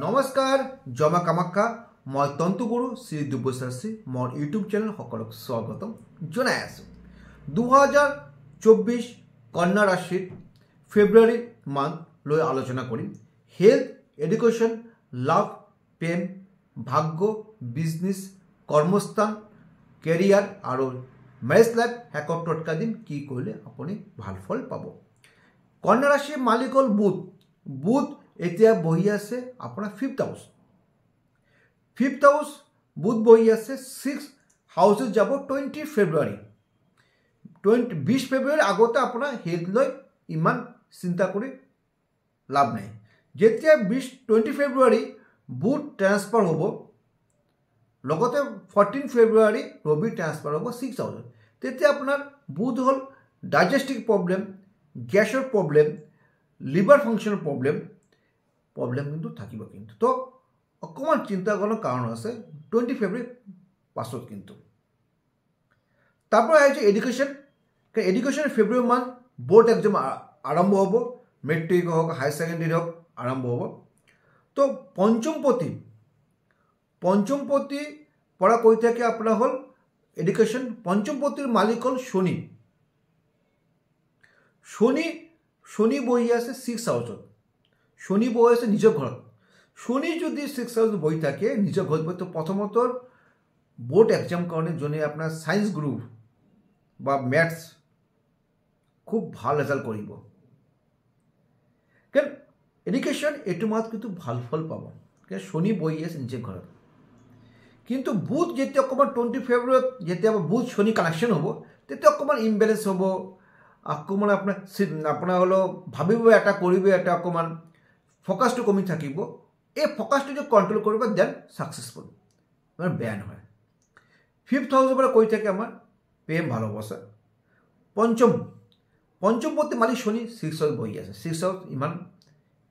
নমস্কাৰ জমা কামাখ্যা মই তন্তুগুৰু শ্ৰী দুব্যশ্ৰী মোৰ ইউটিউব চেনেল সকলক স্বাগতম জনাই আছো 2024 কন্যা ৰাশিৰ ফেব্ৰুৱাৰী মান্থ লৈ আলোচনা কৰিম হেলথ এডুকেশ্যন লাভ প্ৰেম ভাগ্য বিজনেছ কৰ্মস্থান কেৰিয়াৰ আৰু মেৰেজ লাইফ হেকক টটকা দিম কি কৰিলে আপুনি ভাল ফল পাব কন্যা ৰাশিৰ মালিক হ'ল বুধ এতিয়া বহি আছে আপোনাৰ ফিফথ হাউস বুধ বহি আছে 6 হাউসত যাব 20 ফেব্ৰুৱাৰী 20 ফেব্ৰুৱাৰী আগতে আপোনাৰ হেলথ লৈ ইমান চিন্তা কৰি লাভ নাই যেতিয়া 20 ফেব্ৰুৱাৰী বুধ ট্ৰান্সফাৰ হ'ব লগতে 14 ফেব্ৰুৱাৰী ৰবি ট্ৰান্সফাৰ হ'ব 6 হাউসত তেতিয়া আপোনাৰ বুধ হ'ল ডাইজেষ্টিভ প্ৰব্লেম গ্যাসৰ প্ৰব্লেম লিভাৰ ফাংচনৰ প্ৰব্লেম কিন্তু থাকিব কিন্তু তো অকমান চিন্তা কৰাৰ কাৰণ আছে 20 ফেব্ৰুৱাৰী পাছত কিন্তু তারপর আছে education February month board exam আরম্ভ হব মেট্রিক হোক হায়ার সেকেন্ডারি হোক আরম্ভ হব তো পঞ্চমপতি পড়া কই থাকে আপনার হল এডুকেশন পঞ্চমপতির মালিক হল শনি বহি আছে 6 হাউসত শনি বহি আছে নিজৰ ঘৰত শনি যদি 6 হাউস বহি থাকে নিজৰ ঘৰত বহি তো প্ৰথমত বোৰ্ড এক্সাম কাৰণে জনে আপনাৰ সায়েন্স গ্ৰুপ বা ম্যাথস খুব ভালো ৰেজাল্ট কৰিব কাৰণ এডুকেশন এটু মাত কিন্তু ভাল ফল পাব কাৰণ শনি বহি আছে নিজৰ ঘৰত কিন্তু বুধ যেতিয়া অকমান 20 ফেব্ৰুৱাৰীত যেতিয়া বুধ শনি কানেকশন হ'ব তেতিয়া অকমান ইমবেলেন্স হ'ব অকমান আপোনাৰ হলো ভাবিব এটা কৰিব এটা অকমান ফোকাসটো কমি থাকিব এই ফোকাসটো যে কন্ট্ৰোল কৰিব দেন সাকসেসফুল মানে বেয়া নহয় ফিফথ হাউসৰ পৰা কৈ থাকে আমাৰ প্ৰেম ভালোবাসা পঞ্চমপতি মালিক শনি 6 হাউস বহি আছে 6 হাউস ইমান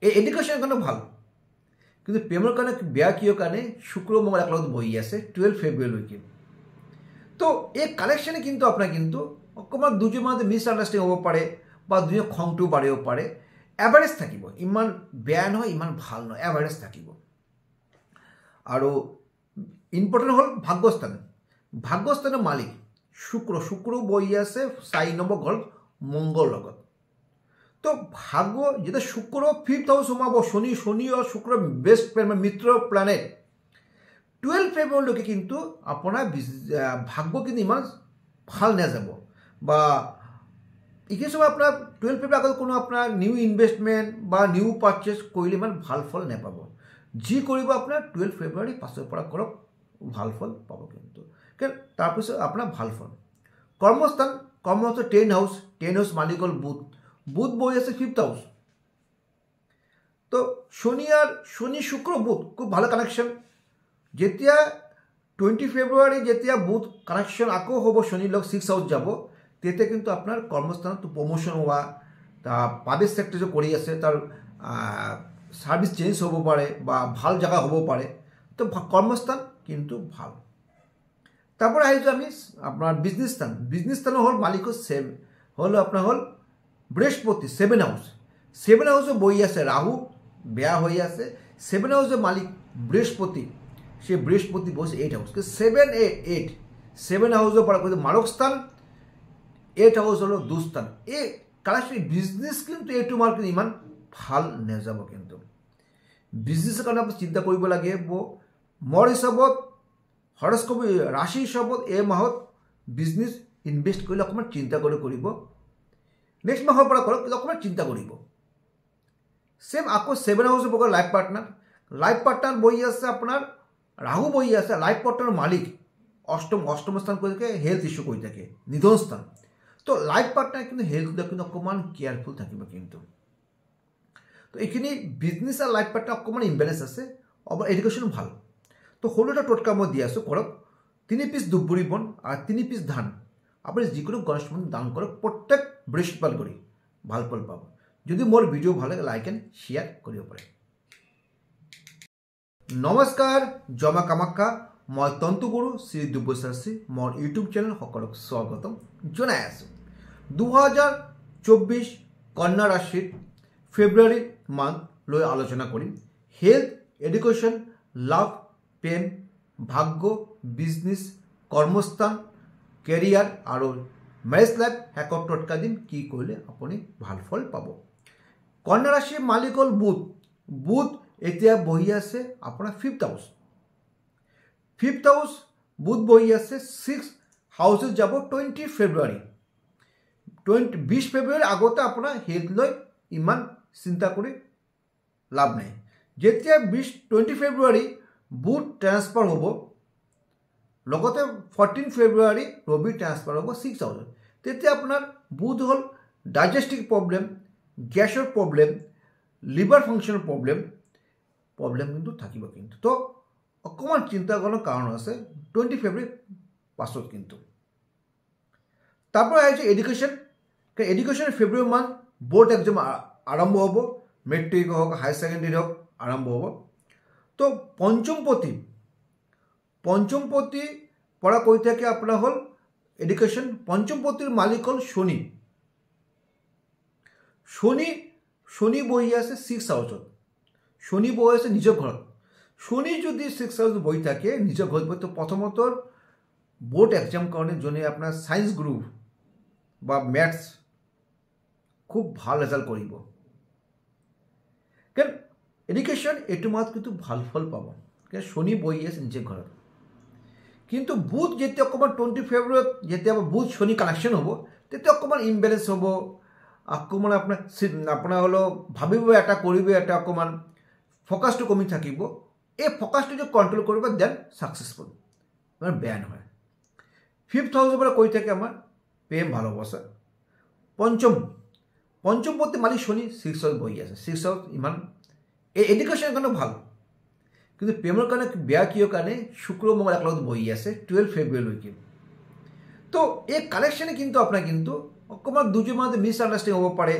এই এডুকেশনৰ কাৰণে ভাল কিন্তু প্ৰেমৰ কাৰণে বেয়া কিয় কাৰণে শুক্ৰ মঙ্গল একলগত বহি আছে 12 ফেব্ৰুৱাৰীলৈকে তো এই কানেকশনে কিন্তু আপোনাৰ কিন্তু অকমান দুজনৰ মাজত মিসআন্ডাৰস্ট্যান্ডিং হ'ব পাৰে বা দুজনৰ খংটো বাঢ়িব পাৰে এভাৰেজ থাকিব ইমান বেয়া নহয় ইমান ভাল নহয় এভাৰেজ থাকিব আৰু ইম্পৰ্টেন্ট হল ভাগ্যস্থানৰ মালিক শুক্ৰ বহি আছে 4 নম্বৰ ঘৰত মঙ্গল লগত তো ভাগ্য যেটা শুক্র 5th হাউস সোমাব শনি আর শুক্র বেস্ট ফ্রেন্ড মিত্র প্ল্যানেট 12 ফেব্ৰুৱাৰীলৈকে কিন্তু আপোনাৰ ভাগ্য কিন্তু ইমান ভাল নাযাব বা এই সময় আপনাৰ 12 ফেব্ৰুৱাৰী আগত কোনো আপনাৰ নিউ ইনভেস্টমেন্ট বা নিউ পাৰচেজ কৰিলে ইমান ভাল ফল নাপাব যি কৰিব আপনাৰ 12 ফেব্ৰুৱাৰী পাছৰ পৰা কৰক ভাল ফল পাব কিন্তু কাৰণ তাৰপিছত আপনার ভাল ফল কর্মস্থান 10 হাউস মালিক হল বুধ বহি আছে 5th হাউস তো শনি শুক্র বুধ খুব ভালো কানেকশন যেতিয়া 20 ফেব্ৰুৱাৰী যেতিয়া বুধ কানেকশন আকৌ হ'ব শনিৰ লগ 6 হাউস যাব তেতিয়া কিন্তু আপনাৰ কৰ্মস্থানত প্ৰমোশন হওয়া তা পাব্লিক সেক্টৰ যে কৰি আছে তার সার্ভিস চেঞ্জ হব পারে বা ভাল জায়গা হব পারে তো কর্মস্থান কিন্তু ভাল তারপর আহিছো আমি আপনার বিজনেস স্থান হল মালিক হল আপনার হল বৃহস্পতি 7 হাউস বহি আছে রাহু বেয়া হয়ে আছে 7 হাউসের মালিক বৃহস্পতি সে বৃহস্পতি বসে 8 হাউস 7 হাউসের পর মারক স্থান 8 হাউস হলো দুস্থান এই কালেকশন বিজনেস কিন্তু এইটো মার্কেট ইমান ভাল নেযাব কিন্তু বিজনেসের কারণে আপনি চিন্তা কৰিব লাগে মোৰ হিসাবত হৰস্কোপ ৰাশি হিসাবত এই মাহত বিজনেস ইনভেস্ট কৰিলে অকমান চিন্তা কৰি কৰিব নেক্সট মাহৰ পৰা কৰক অকমান চিন্তা কৰিব সেম আকৌ 7 হাউসে বগৰ লাইফ পাৰ্টনাৰ বহি আছে আপনাৰ ৰাহু বহি আছে লাইফ পাৰ্টনাৰ মালিক অষ্টম স্থান কৰি থাকে হেলথ ইস্যু কৰি থাকে নিধন স্থান তো লাইফ পার্টনার কিন্তু হেলথ কিন্তু অকমান কেয়ারফুল থাকিব কিন্তু তো এইখিনি বিজনেস আর লাইফ পার্টনার অকমান ইমবেলেন্স আছে এডুকেশন ভাল তো হলো এটা টোটকা মই দি আছো করক 3 পিস দুবুরি বন আর 3 পিস ধান আপনি যিকোনো গণেশ মন্দির দান করক প্রত্যেক বৃহস্পতিবার করে ভাল ফল পাব যদি মোর ভিডিও ভালো লাগে লাইক এন্ড শেয়ার করিব পারে নমস্কার জমা কামাখ্যা মই তন্তুগুৰু শ্ৰী দুব্যশ্ৰী মোৰ ইউটিউব চেনেল সকলক স্বাগতম জনাই আছো 2024 কন্যা ৰাশিৰ ফেব্ৰুয়াৰি মান্থ লৈ আলোচনা কৰিম হেলথ এডুকেশ্যন, লাভ, প্ৰেম, ভাগ্য, বিজনেছ, কৰ্মস্থান, কেৰিয়াৰ আৰু মেৰেজ লাইফ শেষত টটকা দিম কি কৰিলে আপুনি ভাল ফল পাব। কন্যা ৰাশিৰ মালিক হ'ল বুধ। বুধ এতিয়া বহি আছে আপোনাৰ 5th হাউচ। 5th হাউচ বুধ বহি আছে 6th হাউচত যাব 20 ফেব্ৰুৱাৰী। 20 ফেব্ৰুৱাৰীৰ আগতে আপোনাৰ হেল্থ লৈ ইমান চিন্তা কৰি লাভ নাই। যেতিয়া 20 ফেব্ৰুৱাৰী বুধ ট্ৰান্সফাৰ হ'ব, লগতে 14 ফেব্ৰুৱাৰী ৰবি ট্ৰান্সফাৰ হ'ব 6th হাউচত, তেতিয়া আপোনাৰ বুধ হ'ল ডাইজেষ্টিভ প্ৰব্লেম, গেছৰ প্ৰব্লেম, লিভাৰ ফাংচনৰ প্ৰব্লেম কিন্তু থাকিব। কিন্তু তো অকণমান চিন্তা কৰাৰ কাৰণ আছে 20 ফেব্ৰুৱাৰী পাছত। কিন্তু তাৰপৰা আহিছে এডুকেশ্যন। এডুকেশ্যন ফেব্ৰুৱাৰী মান্থ বোৰ্ড এক্সাম আৰম্ভ হ'ব, মেট্ৰিক হওক, হায়াৰ ছেকেণ্ডেৰী হওক আৰম্ভ হ'ব। তো পঞ্চমপতি পৰা কৈ থাকে আপোনাৰ হ'ল এডুকেশ্যন। পঞ্চমপতিৰ মালিক হ'ল শনি। শনি বহি আছে 6th হাউচত। শনি বহি আছে নিজৰ ঘৰত। শনি যদি 6th হাউচত বহি থাকে নিজৰ ঘৰত বহি, তো প্ৰথমত বোৰ্ড এক্সাম কাৰণে যোনে আপোনাৰ ছায়েন্স গ্ৰুপ বা মেথছ খুব ভাল ৰেজাল্ট কৰিব। কাৰণ এডুকেশ্যন এইটো মাহত কিন্তু ভাল ফল পাব, কাৰণ শনি বহি আছে নিজে ঘৰত। কিন্তু বুধ যেতিয়া অকণমান 20 ফেব্ৰুৱাৰীত যেতিয়া বুধ শনি কানেকশ্যন হ'ব, তেতিয়া অকণমান ইমবেলেঞ্চ হ'ব। অকণমান আপোনাৰ হ'লেও ভাবিব এটা, কৰিব এটা, অকণমান ফ'কাছটো কমি থাকিব। এই ফ'কাছটো যদি কণ্ট্ৰল কৰিব দেন ছাকচেছফুল, মানে বেয়া নহয়। 5th হাউচৰ পৰা কৈ থাকে আমাৰ প্ৰেম ভালোবাসা। পঞ্চমপতি মালিক শনি 6th হাউচত বহি আছে। 6th হাউচ ইমান এডুকেশ্যনৰ কাৰণে ভাল, কিন্তু প্ৰেমৰ কাৰণে বেয়া কিয় কাৰণে শুক্ৰ মঙ্গল একেলগত বহি আছে 12 ফেব্ৰুৱাৰীলৈকে। তো এই কানেকশ্যনে কিন্তু আপোনাৰ কিন্তু অকণমান দুজনৰ মাজত মিছ আণ্ডাৰষ্টেণ্ডিং হ'ব পাৰে।